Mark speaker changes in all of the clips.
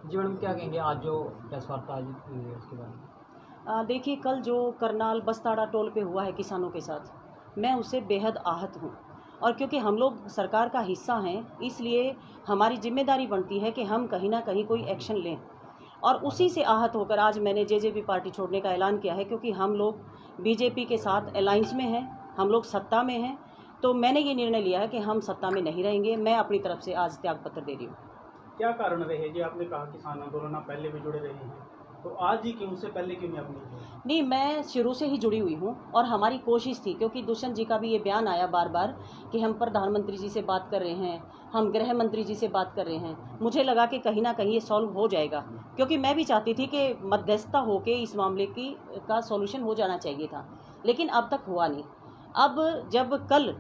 Speaker 1: जी madam, क्या कहेंगे आज जो प्रेस वार्ता आयोजित हुई है उसके बारे में?
Speaker 2: देखिए, कल जो करनाल बसताड़ा टोल पे हुआ है किसानों के साथ, मैं उससे बेहद आहत हूँ। और क्योंकि हम लोग सरकार का हिस्सा हैं, इसलिए हमारी जिम्मेदारी बनती है कि हम कहीं ना कहीं कोई एक्शन लें। और उसी से आहत होकर आज मैंने जेजेपी पार्टी छोड़ने का ऐलान किया है, क्योंकि हम लोग बीजेपी के साथ अलायंस में हैं, हम लोग सत्ता में हैं। तो मैंने ये निर्णय लिया है कि हम सत्ता में नहीं रहेंगे। मैं अपनी तरफ से आज त्यागपत्र दे रही हूँ।
Speaker 3: क्या कारण रहे जी? आपने कहा किसान आंदोलन आप पहले भी जुड़े रहे हैं, तो आज ही क्यों, उससे पहले क्यों नहीं आपने किया?
Speaker 2: नहीं, मैं शुरू से ही जुड़ी हुई हूँ और हमारी कोशिश थी, क्योंकि दुष्यंत जी का भी ये बयान आया बार बार कि हम प्रधानमंत्री जी से बात कर रहे हैं, हम गृह मंत्री जी से बात कर रहे हैं। मुझे लगा कि कहीं ना कहीं ये सॉल्व हो जाएगा, क्योंकि मैं भी चाहती थी कि मध्यस्थता होकर इस मामले का सॉल्यूशन हो जाना चाहिए था, लेकिन अब तक हुआ नहीं। अब जब कल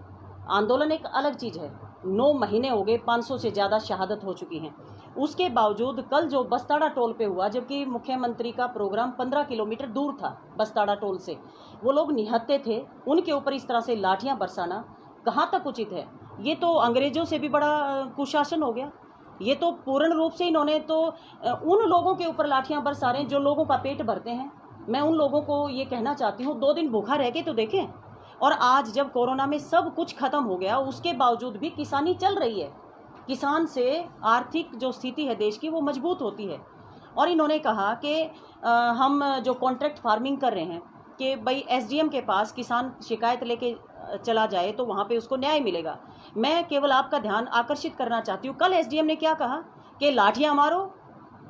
Speaker 2: आंदोलन एक अलग चीज़ है, 9 महीने हो गए, 500 से ज़्यादा शहादत हो चुकी हैं। उसके बावजूद कल जो बसताड़ा टोल पे हुआ, जबकि मुख्यमंत्री का प्रोग्राम 15 किलोमीटर दूर था बसताड़ा टोल से, वो लोग निहत्थे थे, उनके ऊपर इस तरह से लाठियां बरसाना कहाँ तक उचित है? ये तो अंग्रेजों से भी बड़ा कुशासन हो गया। ये तो पूर्ण रूप से इन्होंने तो उन लोगों के ऊपर लाठियां बरसा रहे हैं जो लोगों का पेट भरते हैं। मैं उन लोगों को ये कहना चाहती हूँ, 2 दिन भूखा रह के तो देखें। और आज जब कोरोना में सब कुछ खत्म हो गया, उसके बावजूद भी किसानी चल रही है। किसान से आर्थिक जो स्थिति है देश की, वो मजबूत होती है। और इन्होंने कहा कि हम जो कॉन्ट्रैक्ट फार्मिंग कर रहे हैं, कि भाई एसडीएम के पास किसान शिकायत लेके चला जाए तो वहाँ पे उसको न्याय मिलेगा। मैं केवल आपका ध्यान आकर्षित करना चाहती हूँ, कल एसडीएम ने क्या कहा कि लाठियाँ मारो,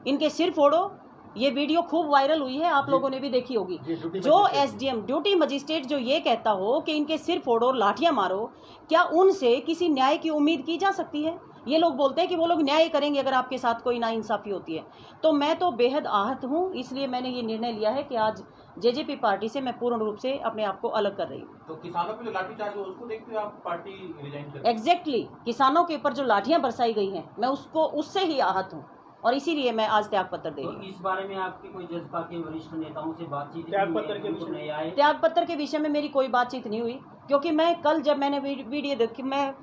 Speaker 2: इनके सिर फोड़ो। ये वीडियो खूब वायरल हुई है, आप लोगों ने भी देखी होगी। जो एसडीएम ड्यूटी मजिस्ट्रेट जो ये कहता हो कि इनके सिर फोड़ो, लाठियां मारो, क्या उनसे किसी न्याय की उम्मीद की जा सकती है? ये लोग बोलते हैं कि वो लोग न्याय करेंगे अगर आपके साथ कोई नाइंसाफी होती है। तो मैं तो बेहद आहत हूँ, इसलिए मैंने ये निर्णय लिया है कि आज जेजेपी पार्टी से मैं पूर्ण रूप से अपने आप को अलग कर रही हूँ।
Speaker 4: तो किसानों पे जो लाठीचार्ज हुआ उसको देखते हुए आप पार्टी रिजाइन कर?
Speaker 2: एग्जैक्टली, किसानों के ऊपर जो लाठियां बरसाई गई हैं, मैं उससे ही आहत हूँ और इसीलिए मैं आज त्यागपत्र दे रही हूँ।
Speaker 5: तो इस बारे में आपकी कोई जज्बा के वरिष्ठ नेताओं से बातचीत?
Speaker 3: त्यागपत्र के विषय में
Speaker 5: आए?
Speaker 2: त्यागपत्र के विषय में मेरी कोई बातचीत नहीं हुई, क्योंकि मैं कल जब मैंने वीडियो देखी, मैं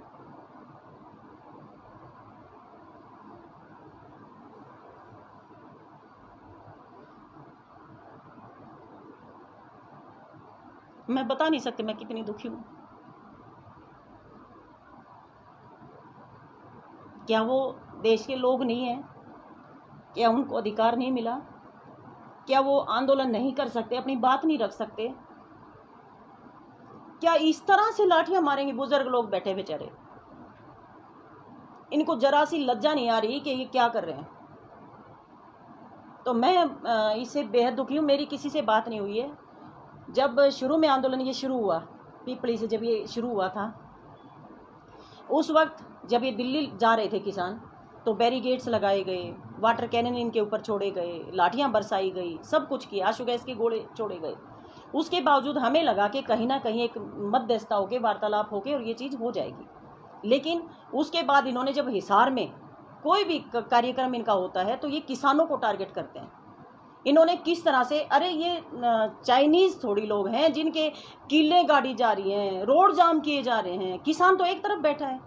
Speaker 2: बता नहीं सकती मैं कितनी दुखी हूँ। क्या वो देश के लोग नहीं हैं? क्या उनको अधिकार नहीं मिला? क्या वो आंदोलन नहीं कर सकते, अपनी बात नहीं रख सकते? क्या इस तरह से लाठियां मारेंगे? बुजुर्ग लोग बैठे बेचारे, इनको जरा सी लज्जा नहीं आ रही कि ये क्या कर रहे हैं। तो मैं इससे बेहद दुखी हूँ। मेरी किसी से बात नहीं हुई है। जब शुरू में आंदोलन ये शुरू हुआ, पीपली से जब ये शुरू हुआ था, उस वक्त जब ये दिल्ली जा रहे थे किसान, तो बैरिगेड्स लगाए गए, वाटर कैनन इनके ऊपर छोड़े गए, लाठियां बरसाई गई, सब कुछ किया, आंसू गैस के गोले छोड़े गए। उसके बावजूद हमें लगा कि कहीं ना कहीं एक मध्यस्थता होके, वार्तालाप होके और ये चीज़ हो जाएगी। लेकिन उसके बाद इन्होंने जब हिसार में कोई भी कार्यक्रम इनका होता है तो ये किसानों को टारगेट करते हैं। इन्होंने किस तरह से, अरे ये चाइनीज़ थोड़ी लोग हैं जिनके किले गाड़ी जा रही हैं, रोड जाम किए जा रहे हैं। किसान तो एक तरफ बैठा है,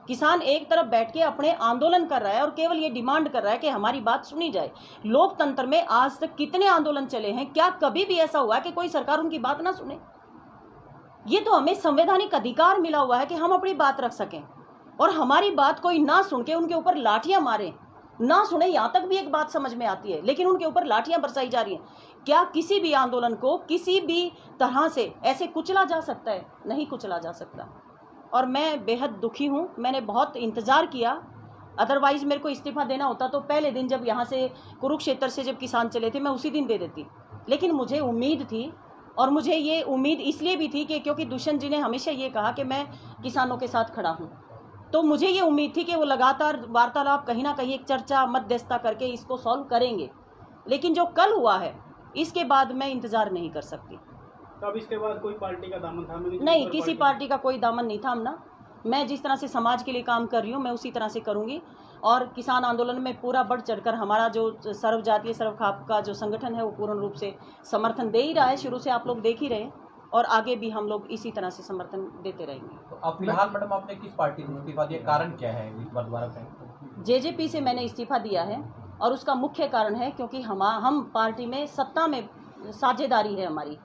Speaker 2: किसान एक तरफ बैठ के अपने आंदोलन कर रहा है और केवल ये डिमांड कर रहा है कि हमारी बात सुनी जाए। लोकतंत्र में आज तक कितने आंदोलन चले हैं, क्या कभी भी ऐसा हुआ कि कोई सरकार उनकी बात ना सुने? ये तो हमें संवैधानिक अधिकार मिला हुआ है कि हम अपनी बात रख सकें, और हमारी बात कोई ना सुन के उनके ऊपर लाठियां मारे, ना सुने, यहाँ तक भी एक बात समझ में आती है, लेकिन उनके ऊपर लाठियां बरसाई जा रही हैं। क्या किसी भी आंदोलन को किसी भी तरह से ऐसे कुचला जा सकता है? नहीं कुचला जा सकता। और मैं बेहद दुखी हूँ। मैंने बहुत इंतज़ार किया, अदरवाइज़ मेरे को इस्तीफ़ा देना होता तो पहले दिन जब यहाँ से कुरुक्षेत्र से जब किसान चले थे, मैं उसी दिन दे देती। लेकिन मुझे उम्मीद थी, और मुझे ये उम्मीद इसलिए भी थी कि क्योंकि दुष्यंत जी ने हमेशा ये कहा कि मैं किसानों के साथ खड़ा हूँ, तो मुझे ये उम्मीद थी कि वो लगातार वार्तालाप, कहीं ना कहीं एक चर्चा, मध्यस्थता करके इसको सॉल्व करेंगे। लेकिन जो कल हुआ है, इसके बाद मैं इंतज़ार नहीं कर सकती।
Speaker 3: तो अब इसके बाद कोई पार्टी का दामन थामेंगे?
Speaker 2: नहीं, किसी पार्टी का कोई दामन नहीं थामना। मैं जिस तरह से समाज के लिए काम कर रही हूँ, मैं उसी तरह से करूँगी। और किसान आंदोलन में पूरा बढ़ चढ़कर हमारा जो सर्वजातीय सर्वखाप का जो संगठन है, वो पूर्ण रूप से समर्थन दे ही रहा है। शुरू से आप लोग देख ही रहे, और आगे भी हम लोग इसी तरह से समर्थन देते रहेंगे।
Speaker 4: तो अब फिलहाल मैडम आपने किस पार्टी को इस्तीफा दिया, कारण क्या है? एक बार दोबारा कहें।
Speaker 2: जेजेपी से मैंने इस्तीफा दिया है, और उसका मुख्य कारण है क्योंकि हम पार्टी में सत्ता में साझेदारी है हमारी,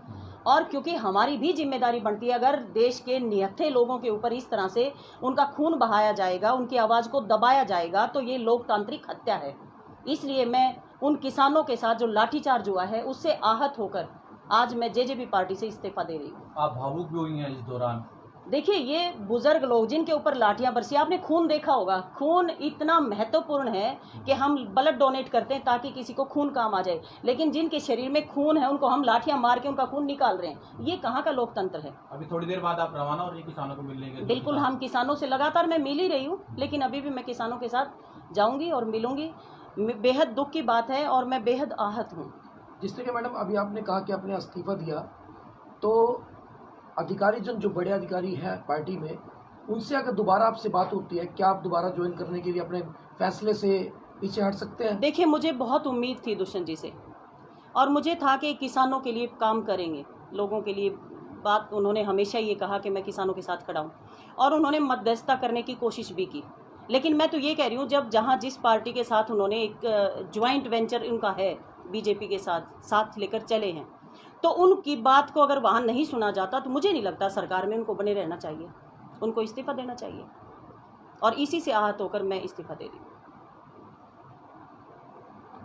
Speaker 2: और क्योंकि हमारी भी जिम्मेदारी बनती है। अगर देश के निहत्थे लोगों के ऊपर इस तरह से उनका खून बहाया जाएगा, उनकी आवाज़ को दबाया जाएगा, तो ये लोकतांत्रिक हत्या है। इसलिए मैं उन किसानों के साथ जो लाठीचार्ज हुआ है उससे आहत होकर आज मैं जेजेपी पार्टी से इस्तीफा दे रही हूँ।
Speaker 4: आप भावुक भी हुई हैं इस दौरान।
Speaker 2: देखिए, ये बुजुर्ग लोग जिनके ऊपर लाठियां बरसी, आपने खून देखा होगा, खून इतना महत्वपूर्ण है कि हम ब्लड डोनेट करते हैं ताकि किसी को खून काम आ जाए, लेकिन जिनके शरीर में खून है उनको हम लाठियां मार के उनका खून निकाल रहे हैं। ये कहाँ का लोकतंत्र है?
Speaker 4: अभी थोड़ी देर बाद आप रवाना हो रही हैं किसानों को मिलने के लिए?
Speaker 2: बिल्कुल, हम किसानों से लगातार मैं मिल ही रही हूँ, लेकिन अभी भी मैं किसानों के साथ जाऊँगी और मिलूँगी। बेहद दुख की बात है और मैं बेहद आहत हूँ।
Speaker 6: जिस तरह मैडम अभी आपने कहा कि आपने इस्तीफा दिया, तो अधिकारी जो बड़े अधिकारी हैं पार्टी में, उनसे अगर दोबारा आपसे बात होती है, क्या आप दोबारा ज्वाइन करने के लिए अपने फैसले से पीछे हट सकते हैं?
Speaker 2: देखिए, मुझे बहुत उम्मीद थी दुष्यंत जी से, और मुझे था कि किसानों के लिए काम करेंगे, लोगों के लिए बात। उन्होंने हमेशा ये कहा कि मैं किसानों के साथ खड़ा हूँ, और उन्होंने मध्यस्थता करने की कोशिश भी की। लेकिन मैं तो ये कह रही हूँ, जब जहाँ जिस पार्टी के साथ उन्होंने एक ज्वाइंट वेंचर उनका है बीजेपी के साथ लेकर चले हैं, तो उनकी बात को अगर वहाँ नहीं सुना जाता तो मुझे नहीं लगता सरकार में उनको बने रहना चाहिए, उनको इस्तीफा देना चाहिए। और इसी से आहत होकर मैं इस्तीफा दे रही हूँ।